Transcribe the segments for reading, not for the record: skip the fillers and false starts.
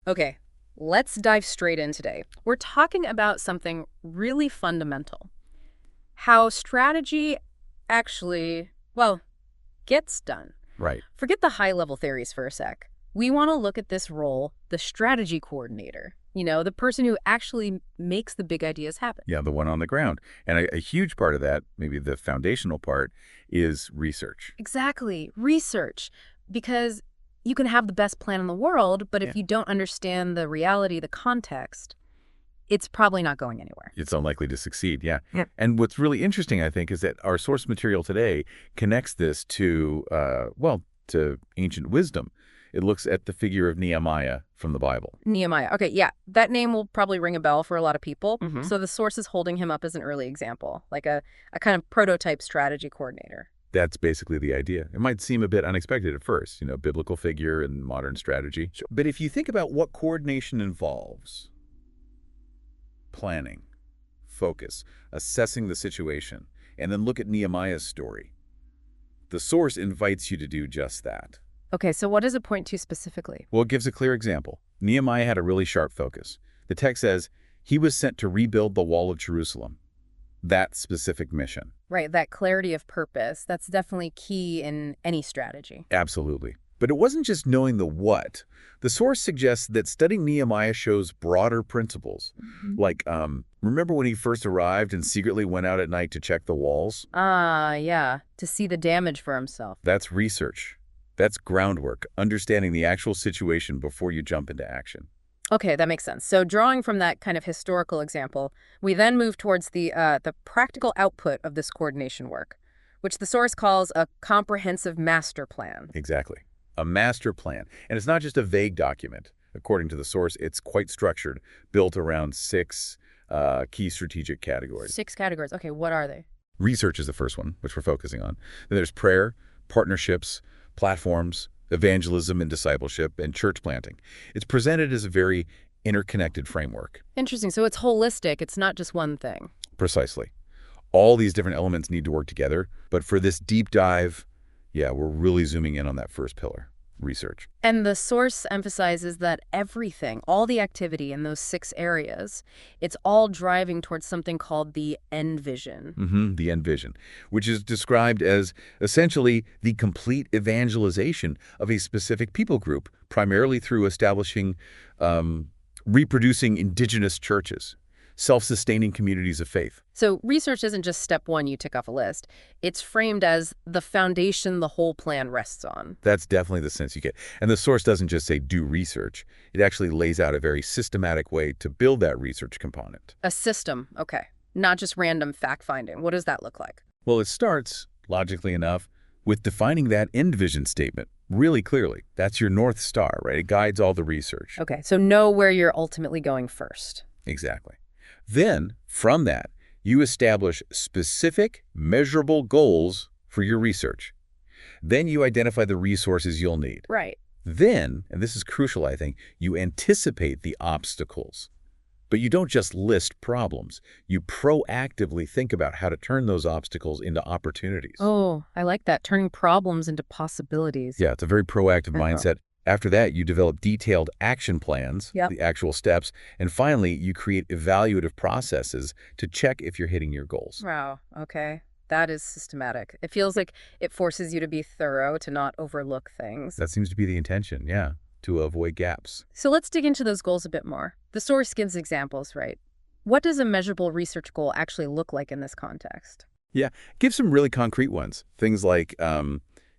Okay, let's dive straight in today. We're talking about something really fundamental. How strategy actually, well, gets done. Right. Forget the high-level theories for a sec. We want to look at this role, the strategy coordinator. The person who actually makes the big ideas happen. Yeah, the one on the ground. And a huge part of that, maybe the foundational part, is research. Exactly, research. Because you can have the best plan in the world, but Yeah. if you don't understand the reality, the context, it's probably not going anywhere. It's unlikely to succeed, yeah. Yeah. And what's really interesting, I think, is that our source material today connects this to, to ancient wisdom. It looks at the figure of Nehemiah from the Bible. Nehemiah. Okay, yeah. That name will probably ring a bell for a lot of people. Mhm. So the source is holding him up as an early example, like a kind of prototype strategy coordinator. That's basically the idea. It might seem a bit unexpected at first, biblical figure and modern strategy. Sure. But if you think about what coordination involves, planning, focus, assessing the situation, and then look at Nehemiah's story, the source invites you to do just that. Okay, so what does it point to specifically? Well, it gives a clear example. Nehemiah had a really sharp focus. The text says he was sent to rebuild the wall of Jerusalem. That specific mission. Right, that clarity of purpose, that's definitely key in any strategy. Absolutely. But it wasn't just knowing the what. The source suggests that studying Nehemiah shows broader principles. Like, remember when he first arrived and secretly went out at night to check the walls? Ah, yeah, to see the damage for himself. That's research. That's groundwork, understanding the actual situation before you jump into action. Okay, that makes sense. So drawing from that kind of historical example, we then move towards the practical output of this coordination work, which the source calls a comprehensive master plan. Exactly. A master plan. And it's not just a vague document. According to the source, it's quite structured, built around six key strategic categories. 6 categories. Okay, what are they? Research is the first one, which we're focusing on. Then there's prayer, partnerships, platforms, evangelism and discipleship, and church planting. It's presented as a very interconnected framework. Interesting. So it's holistic. It's not just one thing. Precisely. All these different elements need to work together, but for this deep dive, yeah, we're really zooming in on that first pillar, research. And the source emphasizes that everything, all the activity in those 6 areas, it's all driving towards something called the Endvision. The Endvision, which is described as essentially the complete evangelization of a specific people group, primarily through establishing, reproducing indigenous churches, self-sustaining communities of faith. So research isn't just step 1 you tick off a list. It's framed as the foundation the whole plan rests on. That's definitely the sense you get. And the source doesn't just say do research. It actually lays out a very systematic way to build that research component. A system, okay. Not just random fact-finding. What does that look like? Well, it starts, logically enough, with defining that end vision statement really clearly. That's your North Star, right? It guides all the research. Okay, so know where you're ultimately going first. Exactly. Then, from that, you establish specific, measurable goals for your research. Then you identify the resources you'll need. Right. Then, and this is crucial, I think, you anticipate the obstacles. But you don't just list problems. You proactively think about how to turn those obstacles into opportunities. Oh, I like that. Turning problems into possibilities. Yeah, it's a very proactive mindset. After that, you develop detailed action plans, the actual steps, and finally, you create evaluative processes to check if you're hitting your goals. Wow, okay. That is systematic. It feels like it forces you to be thorough, to not overlook things. That seems to be the intention, yeah, to avoid gaps. So let's dig into those goals a bit more. The source gives examples, right? What does a measurable research goal actually look like in this context? Yeah, give some really concrete ones. Things like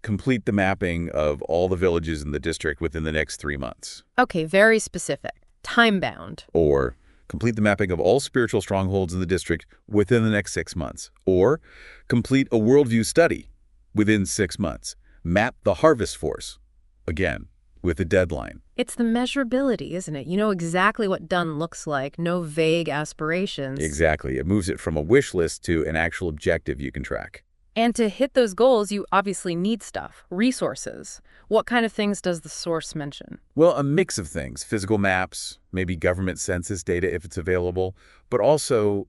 complete the mapping of all the villages in the district within the next 3 months. Okay, very specific. Time-bound. Or complete the mapping of all spiritual strongholds in the district within the next 6 months. Or complete a worldview study within 6 months. Map the harvest force, again, with a deadline. It's the measurability, isn't it? You know exactly what done looks like, no vague aspirations. Exactly. It moves it from a wish list to an actual objective you can track. And to hit those goals, you obviously need stuff, resources. What kind of things does the source mention? Well, a mix of things. Physical maps, maybe government census data if it's available, but also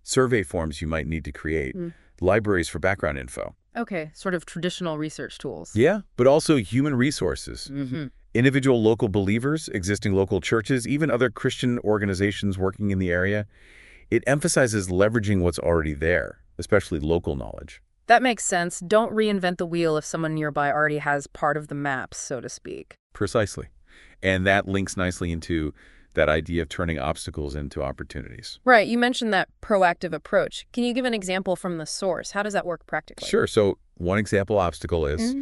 survey forms you might need to create, libraries for background info. Okay, sort of traditional research tools. Yeah, but also human resources. Individual local believers, existing local churches, even other Christian organizations working in the area, it emphasizes leveraging what's already there, especially local knowledge. That makes sense. Don't reinvent the wheel if someone nearby already has part of the map, so to speak. Precisely. And that links nicely into that idea of turning obstacles into opportunities. Right, you mentioned that proactive approach. Can you give an example from the source? How does that work practically? Sure. So one example obstacle is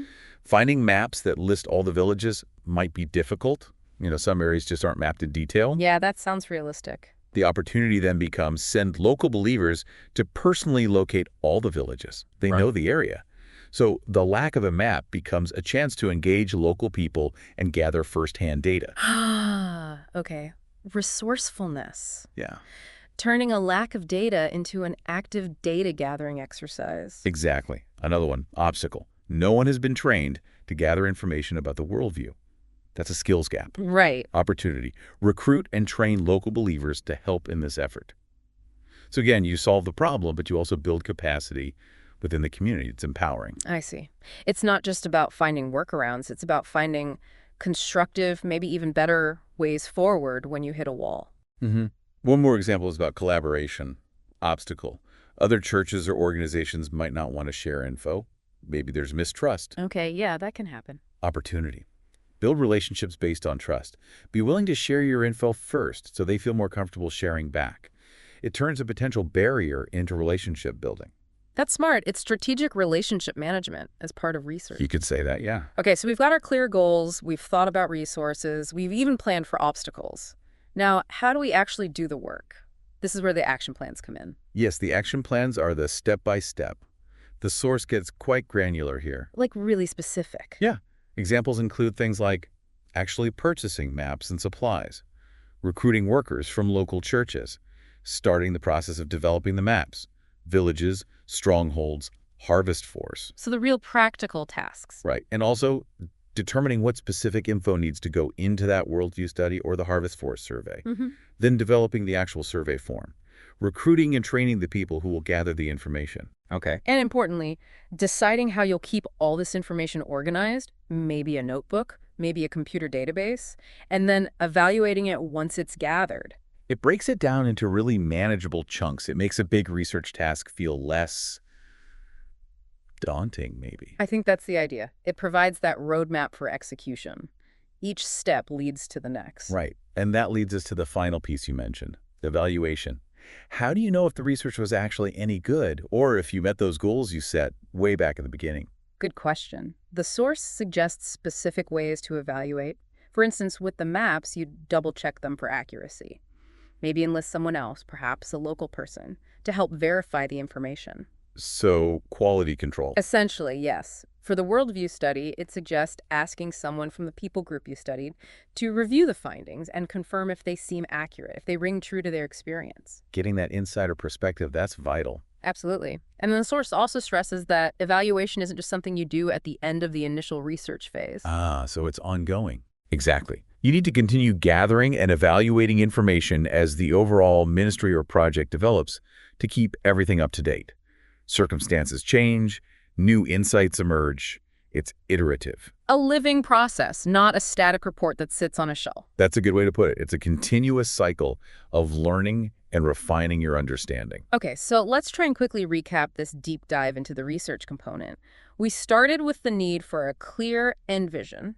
finding maps that list all the villages might be difficult. Some areas just aren't mapped in detail. Yeah, that sounds realistic. The opportunity then becomes send local believers to personally locate all the villages. They know the area. So the lack of a map becomes a chance to engage local people and gather firsthand data. Ah, okay. Resourcefulness. Yeah. Turning a lack of data into an active data gathering exercise. Exactly. Another one, obstacle. No one has been trained to gather information about the worldview. That's a skills gap. Right. Opportunity. Recruit and train local believers to help in this effort. So again, you solve the problem, but you also build capacity within the community. It's empowering. I see. It's not just about finding workarounds. It's about finding constructive, maybe even better ways forward when you hit a wall. One more example is about collaboration. Obstacle. Other churches or organizations might not want to share info. Maybe there's mistrust. Okay, yeah, that can happen. Opportunity. Build relationships based on trust. Be willing to share your info first so they feel more comfortable sharing back. It turns a potential barrier into relationship building. That's smart. It's strategic relationship management as part of research. You could say that, yeah. Okay, so we've got our clear goals, we've thought about resources, we've even planned for obstacles. Now, how do we actually do the work? This is where the action plans come in. Yes, the action plans are the step-by-step. The source gets quite granular here. Like really specific. Yeah. Examples include things like actually purchasing maps and supplies, recruiting workers from local churches, starting the process of developing the maps, villages, strongholds, harvest force. So the real practical tasks. Right. And also determining what specific info needs to go into that worldview study or the harvest force survey. Then developing the actual survey form, recruiting and training the people who will gather the information. Okay. And importantly, deciding how you'll keep all this information organized, maybe a notebook, maybe a computer database, and then evaluating it once it's gathered. It breaks it down into really manageable chunks. It makes a big research task feel less daunting, maybe. I think that's the idea. It provides that roadmap for execution. Each step leads to the next. Right. And that leads us to the final piece you mentioned, the evaluation. How do you know if the research was actually any good or if you met those goals you set way back at the beginning? Good question. The source suggests specific ways to evaluate. For instance, with the maps, you double-check them for accuracy. Maybe enlist someone else, perhaps a local person, to help verify the information. So, quality control. Essentially, yes. For the worldview study, it suggests asking someone from the people group you studied to review the findings and confirm if they seem accurate, if they ring true to their experience. Getting that insider perspective, that's vital. Absolutely. And then the source also stresses that evaluation isn't just something you do at the end of the initial research phase. So it's ongoing. Exactly. You need to continue gathering and evaluating information as the overall ministry or project develops to keep everything up to date. Circumstances change, new insights emerge. It's iterative. A living process, not a static report that sits on a shelf. That's a good way to put it. It's a continuous cycle of learning and refining your understanding. Okay, so let's try and quickly recap this deep dive into the research component. We started with the need for a clear end vision.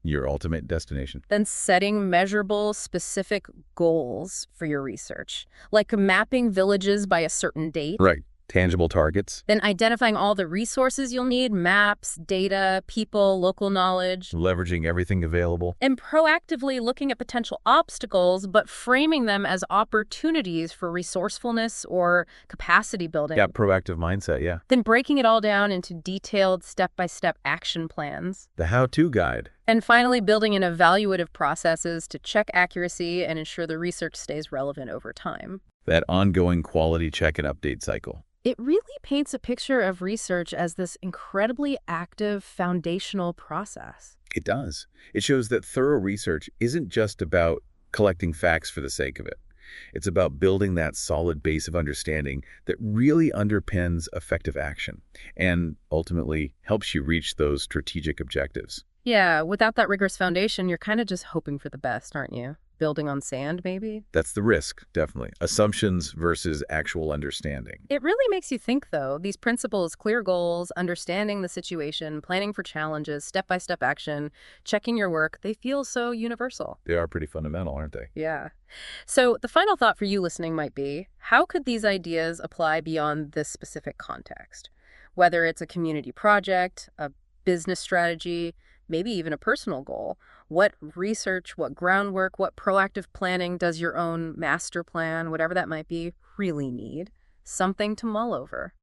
Your ultimate destination. Then setting measurable, specific goals for your research, like mapping villages by a certain date. Right. Tangible targets. Then identifying all the resources you'll need, maps, data, people, local knowledge. Leveraging everything available. And proactively looking at potential obstacles, but framing them as opportunities for resourcefulness or capacity building. Yeah, proactive mindset, yeah. Then breaking it all down into detailed step-by-step action plans. The how-to guide. And finally, building in evaluative processes to check accuracy and ensure the research stays relevant over time. That ongoing quality check and update cycle. It really paints a picture of research as this incredibly active foundational process. It does. It shows that thorough research isn't just about collecting facts for the sake of it. It's about building that solid base of understanding that really underpins effective action and ultimately helps you reach those strategic objectives. Yeah, without that rigorous foundation, you're kind of just hoping for the best, aren't you? Building on sand, maybe? That's the risk, definitely. Assumptions versus actual understanding. It really makes you think, though. These principles, clear goals, understanding the situation, planning for challenges, step-by-step action, checking your work, they feel so universal. They are pretty fundamental, aren't they? Yeah. So the final thought for you listening might be, how could these ideas apply beyond this specific context? Whether it's a community project, a business strategy, maybe even a personal goal, what research, what groundwork, what proactive planning does your own master plan, whatever that might be, really need? Something to mull over.